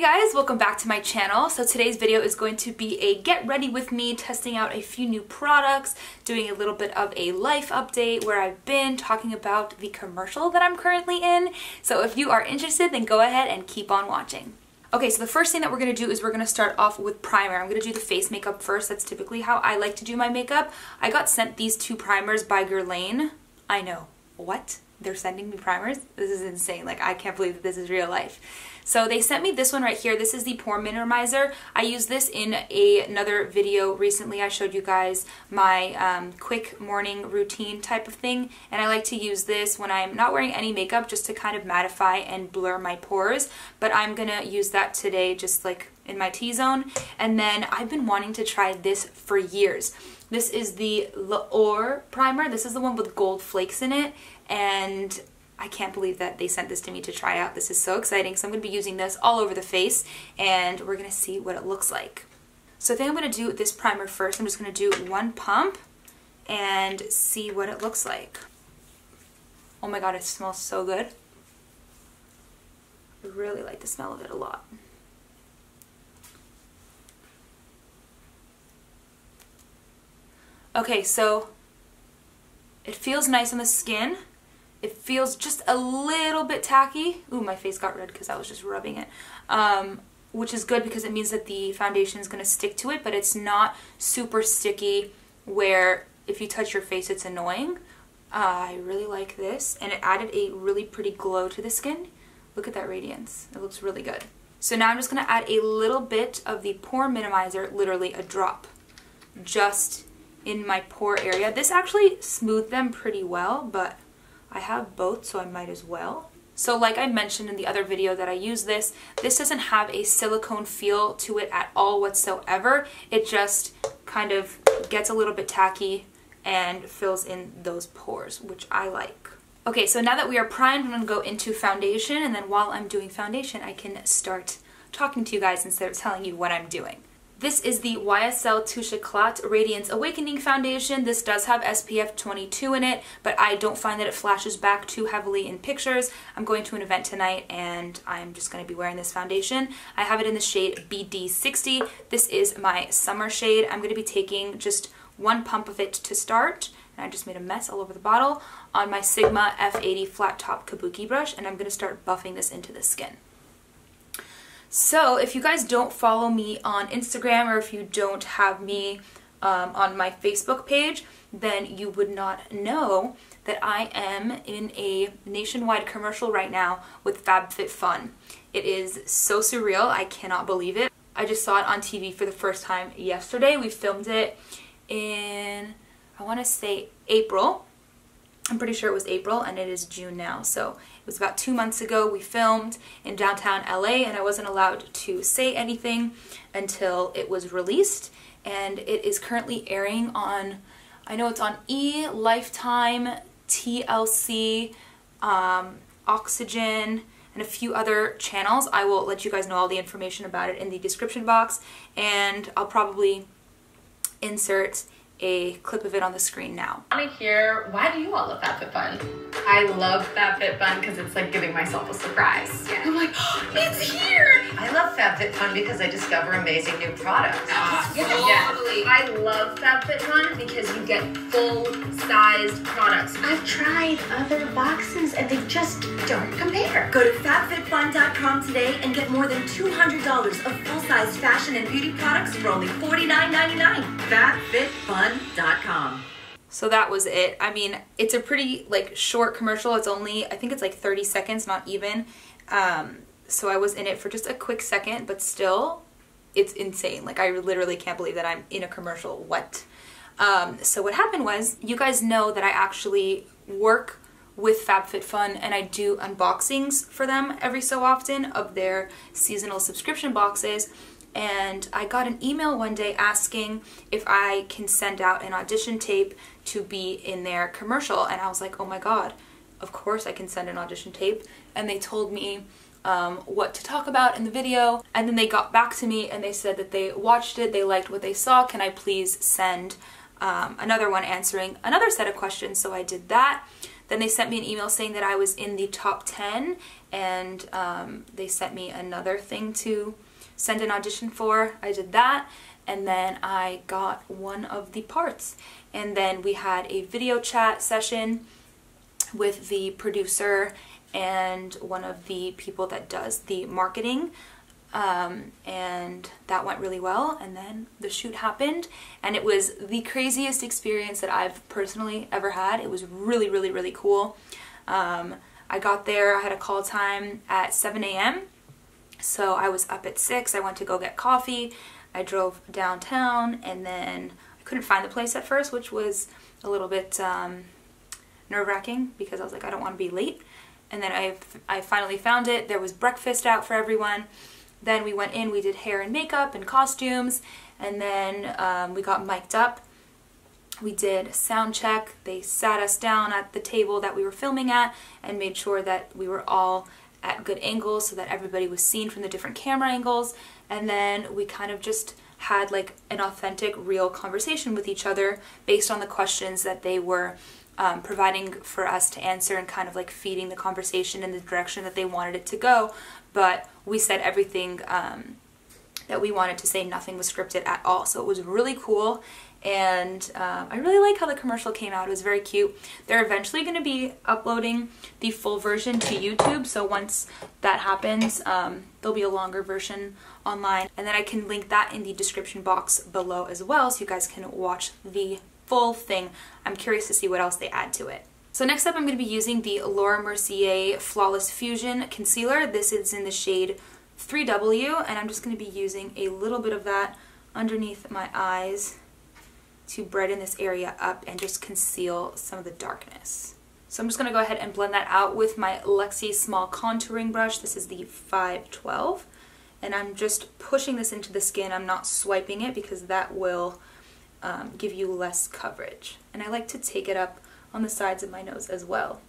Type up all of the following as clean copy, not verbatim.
Hey guys, welcome back to my channel. So today's video is going to be a get ready with me, testing out a few new products, doing a little bit of a life update where I've been talking about the commercial that I'm currently in. So if you are interested, then go ahead and keep on watching. Okay, so the first thing that we're going to do is we're going to start off with primer. I'm going to do the face makeup first. That's typically how I like to do my makeup. I got sent these two primers by Grwm. I know. What? They're sending me primers? This is insane. Like, I can't believe that this is real life. So they sent me this one right here. This is the Pore Minimizer. I used this in another video recently. I showed you guys my quick morning routine type of thing. And I like to use this when I'm not wearing any makeup just to kind of mattify and blur my pores. But I'm going to use that today just like in my T-zone. And then I've been wanting to try this for years. This is the L'Or primer. This is the one with gold flakes in it. And I can't believe that they sent this to me to try out. This is so exciting. So I'm going to be using this all over the face and we're going to see what it looks like. So I think I'm going to do this primer first. I'm just going to do one pump and see what it looks like. Oh my god, it smells so good. I really like the smell of it a lot. Okay, so it feels nice on the skin. It feels just a little bit tacky. Ooh, my face got red because I was just rubbing it. Which is good because it means that the foundation is going to stick to it, but it's not super sticky where if you touch your face it's annoying. I really like this, and it added a really pretty glow to the skin. Look at that radiance. It looks really good. So now I'm just going to add a little bit of the Pore Minimizer, literally a drop, just in my pore area. This actually smoothed them pretty well, but I have both, so I might as well. So like I mentioned in the other video that I use this doesn't have a silicone feel to it at all whatsoever. It just kind of gets a little bit tacky and fills in those pores, which I like. Okay, so now that we are primed, I'm going to go into foundation, and then while I'm doing foundation, I can start talking to you guys instead of telling you what I'm doing. This is the YSL Touche Eclat Radiance Awakening Foundation. This does have SPF 22 in it, but I don't find that it flashes back too heavily in pictures. I'm going to an event tonight and I'm just going to be wearing this foundation. I have it in the shade BD60. This is my summer shade. I'm going to be taking just one pump of it to start. And I just made a mess all over the bottle on my Sigma F80 flat top kabuki brush, and I'm going to start buffing this into the skin. So if you guys don't follow me on Instagram, or if you don't have me on my Facebook page, then you would not know that I am in a nationwide commercial right now with FabFitFun. It is so surreal. I cannot believe it. I just saw it on TV for the first time yesterday. We filmed it in, I want to say April. I'm pretty sure it was April, and it is June now. So it was about 2 months ago. We filmed in downtown LA, and I wasn't allowed to say anything until it was released. And it is currently airing on, I know it's on E!, Lifetime, TLC, Oxygen, and a few other channels. I will let you guys know all the information about it in the description box, and I'll probably insert a clip of it on the screen now. I want to hear, why do you all love FabFitFun? I love FabFitFun because it's like giving myself a surprise. Yeah. I'm like, oh, it's here! I love FabFitFun because I discover amazing new products. Totally. I love FabFitFun because you get full-sized products. I've tried other boxes and they just don't compare. Go to FabFitFun.com today and get more than $200 of full-size fashion and beauty products for only $49.99. FabFitFun.com. So that was it. I mean, it's a pretty like short commercial. It's only, I think it's like 30 seconds, not even. So I was in it for just a quick second, but still, it's insane. Like, I literally can't believe that I'm in a commercial. What? So what happened was, you guys know that I actually work with FabFitFun, and I do unboxings for them every so often of their seasonal subscription boxes. And I got an email one day asking if I can send out an audition tape to be in their commercial, and I was like, oh my god, of course I can send an audition tape. And they told me what to talk about in the video, and then they got back to me and they said that they watched it, they liked what they saw, can I please send another one answering another set of questions. So I did that. Then they sent me an email saying that I was in the top 10, and they sent me another thing to send an audition for. I did that, and then I got one of the parts. And then we had a video chat session with the producer and one of the people that does the marketing, and that went really well. And then the shoot happened, and it was the craziest experience that I've personally ever had. It was really, really, really cool. I got there, I had a call time at 7 a.m. So I was up at 6, I went to go get coffee, I drove downtown, and then I couldn't find the place at first, which was a little bit nerve-wracking because I was like, I don't want to be late. And then I finally found it. There was breakfast out for everyone. Then we went in, we did hair and makeup and costumes, and then we got mic'd up. We did sound check. They sat us down at the table that we were filming at and made sure that we were all at good angles so that everybody was seen from the different camera angles. And then we kind of just had like an authentic, real conversation with each other based on the questions that they were providing for us to answer, and kind of like feeding the conversation in the direction that they wanted it to go. But we said everything that we wanted to say. Nothing was scripted at all. So it was really cool. And I really like how the commercial came out. It was very cute. They're eventually going to be uploading the full version to YouTube, so once that happens, there'll be a longer version online, and then I can link that in the description box below as well, so you guys can watch the full thing. I'm curious to see what else they add to it. So next up, I'm going to be using the Laura Mercier Flawless Fusion Concealer. This is in the shade 3W, and I'm just going to be using a little bit of that underneath my eyes to brighten this area up and just conceal some of the darkness. So I'm just going to go ahead and blend that out with my Luxie Small Contouring Brush. This is the 512. And I'm just pushing this into the skin. I'm not swiping it because that will give you less coverage. And I like to take it up on the sides of my nose as well.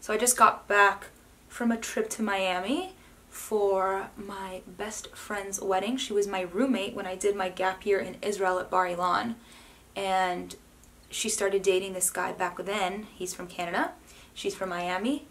So I just got back from a trip to Miami for my best friend's wedding. She was my roommate when I did my gap year in Israel at Bar Ilan, and she started dating this guy back then. He's from Canada, she's from Miami,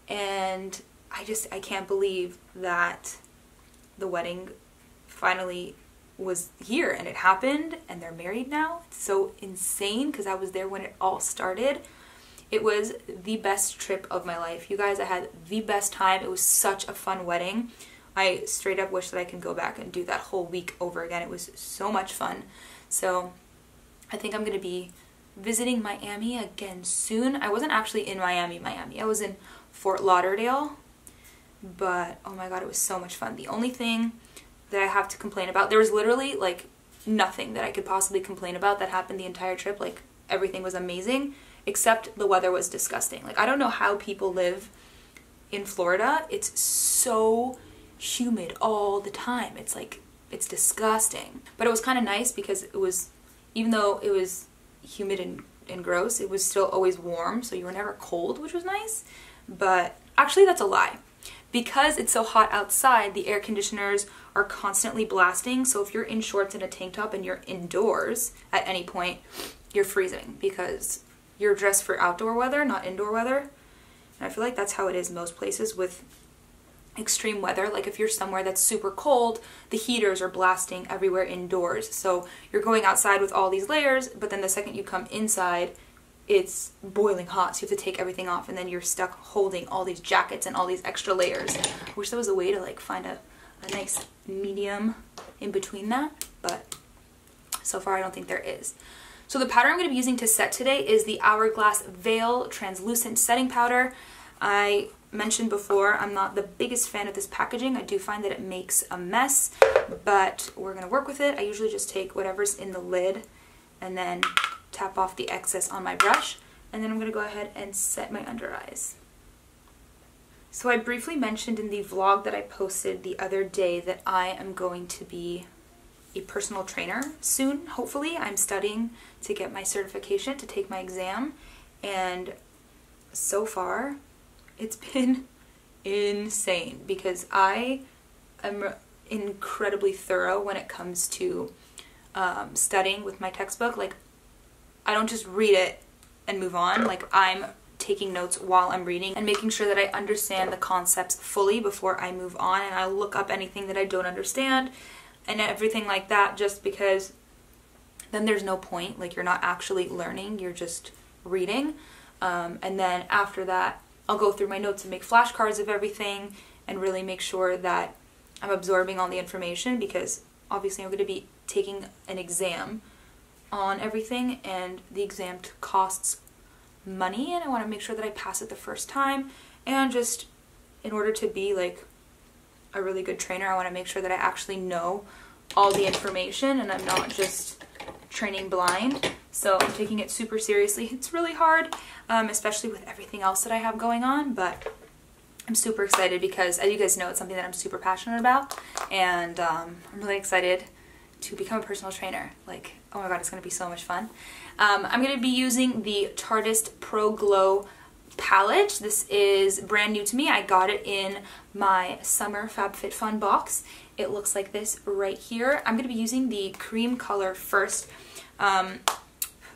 and I can't believe that the wedding finally was here and it happened and they're married now. It's so insane because I was there when it all started. It was the best trip of my life. You guys, I had the best time. It was such a fun wedding. I straight up wish that I could go back and do that whole week over again. It was so much fun. So I think I'm going to be visiting Miami again soon. I wasn't actually in Miami. I was in Fort Lauderdale. But oh my god, it was so much fun. The only thing that I have to complain about, there was literally like nothing that I could possibly complain about that happened the entire trip. Like everything was amazing. Except the weather was disgusting. Like, I don't know how people live in Florida. It's so humid all the time. It's like, it's disgusting. But it was kind of nice because it was, even though it was humid and gross, it was still always warm, so you were never cold, which was nice. But actually, that's a lie. Because it's so hot outside, the air conditioners are constantly blasting, so if you're in shorts and a tank top and you're indoors at any point, you're freezing because you're dressed for outdoor weather, not indoor weather. And I feel like that's how it is most places with extreme weather. Like if you're somewhere that's super cold, the heaters are blasting everywhere indoors. So you're going outside with all these layers, but then the second you come inside, it's boiling hot. So you have to take everything off, and then you're stuck holding all these jackets and all these extra layers. I wish there was a way to like find a nice medium in between that, but so far I don't think there is. So the powder I'm going to be using to set today is the Hourglass Veil Translucent Setting Powder. I mentioned before, I'm not the biggest fan of this packaging. I do find that it makes a mess, but we're going to work with it. I usually just take whatever's in the lid and then tap off the excess on my brush, and then I'm going to go ahead and set my under eyes. So I briefly mentioned in the vlog that I posted the other day that I am going to be a personal trainer soon, hopefully. I'm studying to get my certification to take my exam, and so far it's been insane because I am incredibly thorough when it comes to studying with my textbook. Like, I don't just read it and move on. Like, I'm taking notes while I'm reading and making sure that I understand the concepts fully before I move on, and I look up anything that I don't understand and everything like that, just because then there's no point. Like, you're not actually learning, you're just reading. And then after that, I'll go through my notes and make flashcards of everything and really make sure that I'm absorbing all the information, because obviously I'm going to be taking an exam on everything, and the exam costs money, and I want to make sure that I pass it the first time. And just in order to be like a really good trainer, I want to make sure that I actually know all the information and I'm not just training blind. So I'm taking it super seriously. It's really hard, especially with everything else that I have going on, but I'm super excited because, as you guys know, it's something that I'm super passionate about, and I'm really excited to become a personal trainer. Like, oh my god, it's going to be so much fun. I'm going to be using the Tarte Pro Glow palette. This is brand new to me. I got it in my summer FabFitFun box. It looks like this right here. I'm going to be using the cream color first.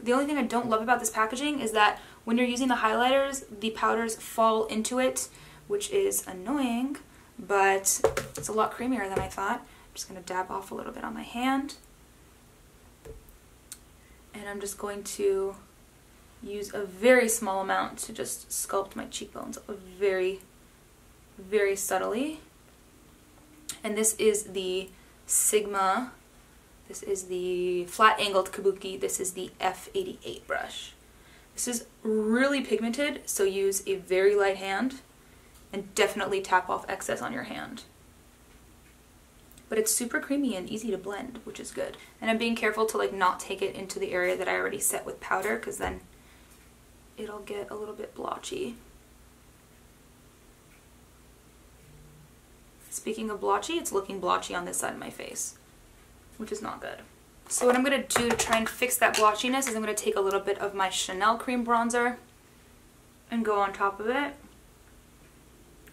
The only thing I don't love about this packaging is that when you're using the highlighters, the powders fall into it, which is annoying, but it's a lot creamier than I thought. I'm just going to dab off a little bit on my hand. And I'm just going to use a very small amount to just sculpt my cheekbones very, very subtly. And this is the Sigma. This is the flat angled kabuki. This is the F88 brush. This is really pigmented, so use a very light hand and definitely tap off excess on your hand. But it's super creamy and easy to blend, which is good. And I'm being careful to like not take it into the area that I already set with powder, because then it'll get a little bit blotchy. Speaking of blotchy, it's looking blotchy on this side of my face, which is not good. So what I'm going to do to try and fix that blotchiness is I'm going to take a little bit of my Chanel cream bronzer and go on top of it.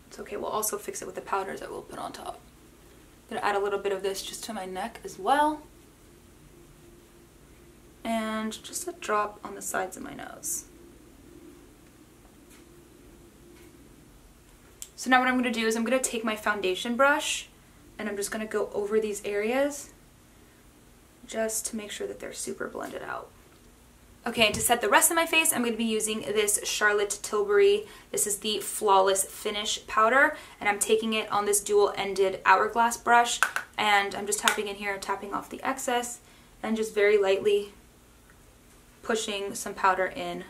It's okay, we'll also fix it with the powders that we'll put on top. I'm going to add a little bit of this just to my neck as well. And just a drop on the sides of my nose. So now what I'm going to do is I'm going to take my foundation brush and I'm just going to go over these areas just to make sure that they're super blended out. Okay, and to set the rest of my face, I'm going to be using this Charlotte Tilbury. This is the Flawless Finish powder, and I'm taking it on this dual-ended Hourglass brush, and I'm just tapping in here, tapping off the excess, and just very lightly pushing some powder in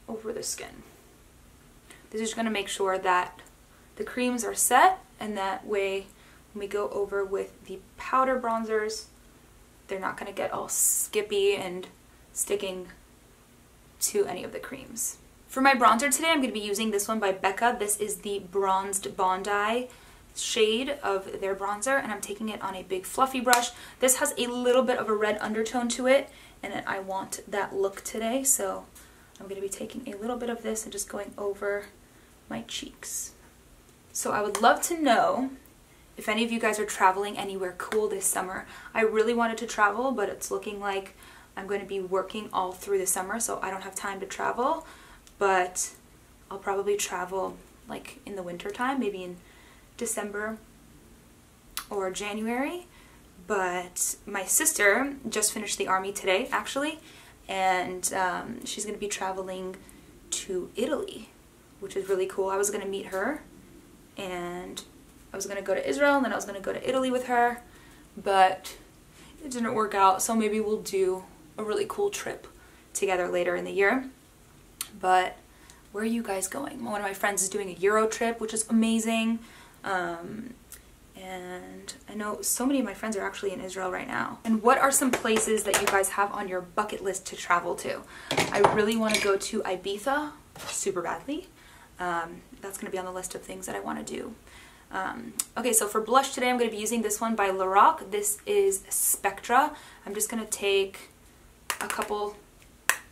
over the skin. This is going to make sure that the creams are set, and that way when we go over with the powder bronzers, they're not going to get all skippy and sticking to any of the creams. For my bronzer today, I'm going to be using this one by Becca. This is the Bronzed Bondai shade of their bronzer, and I'm taking it on a big fluffy brush. This has a little bit of a red undertone to it, and I want that look today, so I'm going to be taking a little bit of this and just going over my cheeks. So I would love to know if any of you guys are traveling anywhere cool this summer. I really wanted to travel, but it's looking like I'm going to be working all through the summer, so I don't have time to travel, but I'll probably travel like in the winter time, maybe in December or January. But my sister just finished the army today, actually, and she's going to be traveling to Italy, which is really cool. I was going to meet her, and I was going to go to Israel, and then I was going to go to Italy with her, but it didn't work out, so maybe we'll do a really cool trip together later in the year. But where are you guys going? One of my friends is doing a Euro trip, which is amazing. And I know so many of my friends are actually in Israel right now. And what are some places that you guys have on your bucket list to travel to? I really want to go to Ibiza super badly. That's going to be on the list of things that I want to do. Okay, so for blush today, I'm going to be using this one by Lorac. This is Spectra. I'm just going to take a couple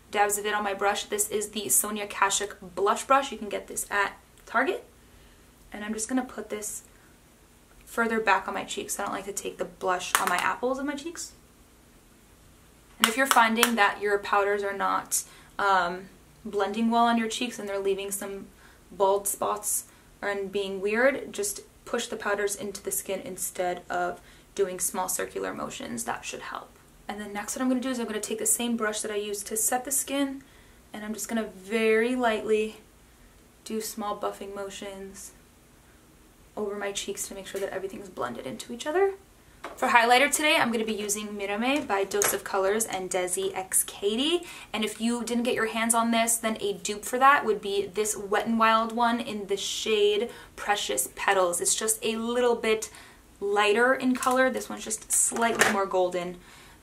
dabs of it on my brush. This is the Sonia Kashuk blush brush. You can get this at Target. And I'm just going to put this further back on my cheeks. I don't like to take the blush on my apples of my cheeks. And if you're finding that your powders are not blending well on your cheeks and they're leaving some bald spots and being weird, just push the powders into the skin instead of doing small circular motions. That should help. And then next what I'm going to do is I'm going to take the same brush that I used to set the skin, and I'm just going to very lightly do small buffing motions over my cheeks to make sure that everything's blended into each other. For highlighter today, I'm going to be using Mirame by Dose of Colors and Desi X Katie. And if you didn't get your hands on this, then a dupe for that would be this Wet n Wild one in the shade Precious Petals. It's just a little bit lighter in color. This one's just slightly more golden.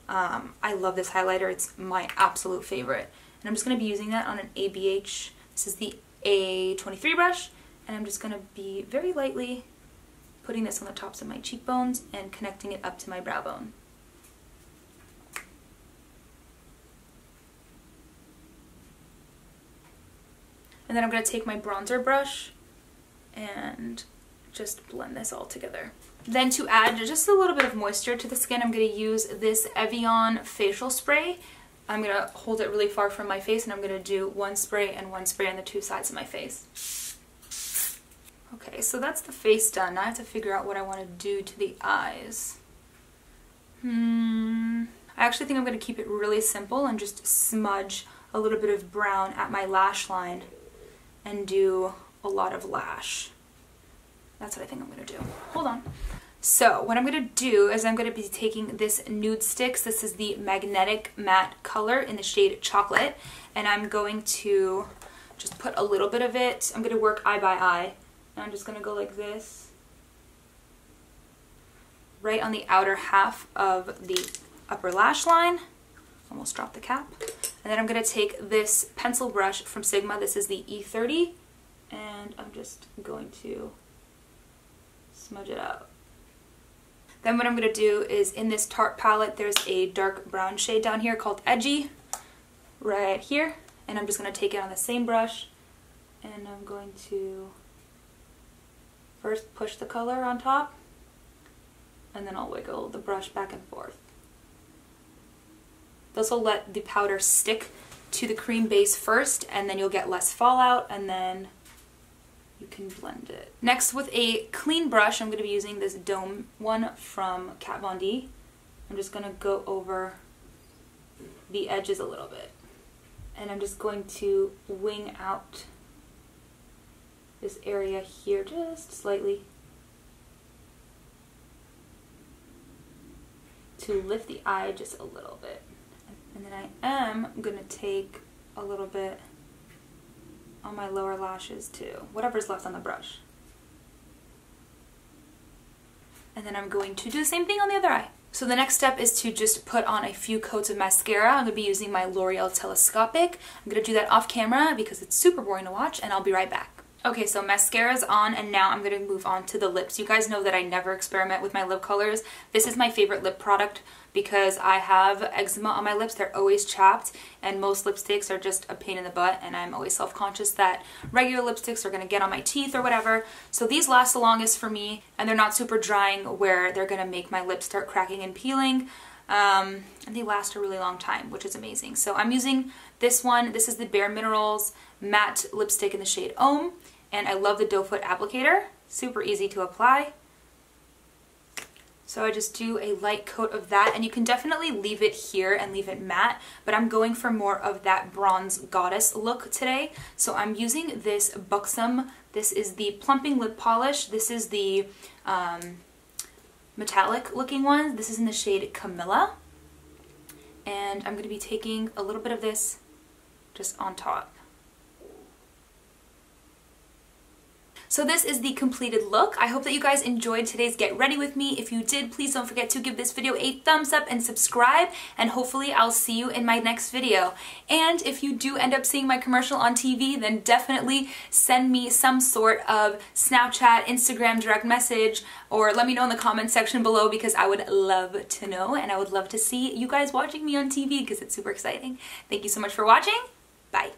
I love this highlighter. It's my absolute favorite. And I'm just going to be using that on an ABH. This is the A23 brush. And I'm just going to be very lightly putting this on the tops of my cheekbones and connecting it up to my brow bone. And then I'm going to take my bronzer brush and just blend this all together. Then to add just a little bit of moisture to the skin, I'm going to use this Evian facial spray. I'm going to hold it really far from my face and I'm going to do one spray and one spray on the two sides of my face. Okay, so that's the face done. Now I have to figure out what I want to do to the eyes. I actually think I'm going to keep it really simple and just smudge a little bit of brown at my lash line and do a lot of lash. That's what I think I'm going to do. Hold on. So what I'm going to do is I'm going to be taking this Nude Sticks. This is the Magnetic Matte color in the shade Chocolate. And I'm going to just put a little bit of it. I'm going to work eye by eye. And I'm just going to go like this, right on the outer half of the upper lash line. Almost dropped the cap. And then I'm going to take this pencil brush from Sigma. This is the E30. And I'm just going to smudge it out. Then what I'm going to do is in this Tarte palette, there's a dark brown shade down here called Edgy, right here. And I'm just going to take it on the same brush and I'm going to first push the color on top, and then I'll wiggle the brush back and forth. This will let the powder stick to the cream base first, and then you'll get less fallout, and then you can blend it. Next, with a clean brush, I'm going to be using this Dome one from Kat Von D. I'm just going to go over the edges a little bit. And I'm just going to wing out this area here just slightly to lift the eye just a little bit. And then I am going to take a little bit on my lower lashes too, whatever's left on the brush. And then I'm going to do the same thing on the other eye. So the next step is to just put on a few coats of mascara. I'm going to be using my L'Oreal Telescopic. I'm going to do that off camera because it's super boring to watch, and I'll be right back. Okay, so mascara's on, and now I'm going to move on to the lips. You guys know that I never experiment with my lip colors. This is my favorite lip product because I have eczema on my lips. They're always chapped, and most lipsticks are just a pain in the butt, and I'm always self-conscious that regular lipsticks are going to get on my teeth or whatever. So these last the longest for me, and they're not super drying where they're going to make my lips start cracking and peeling. And they last a really long time, which is amazing. So I'm using this one. This is the Bare Minerals matte lipstick in the shade Om. And I love the doe foot applicator, super easy to apply. So I just do a light coat of that, and you can definitely leave it here and leave it matte, but I'm going for more of that bronze goddess look today. So I'm using this Buxom. This is the plumping lip polish. This is the metallic looking one. This is in the shade Camilla. And I'm going to be taking a little bit of this just on top. So this is the completed look. I hope that you guys enjoyed today's Get Ready With Me. If you did, please don't forget to give this video a thumbs up and subscribe, and hopefully I'll see you in my next video. And if you do end up seeing my commercial on TV, then definitely send me some sort of Snapchat, Instagram direct message, or let me know in the comments section below because I would love to know, and I would love to see you guys watching me on TV because it's super exciting. Thank you so much for watching. Bye.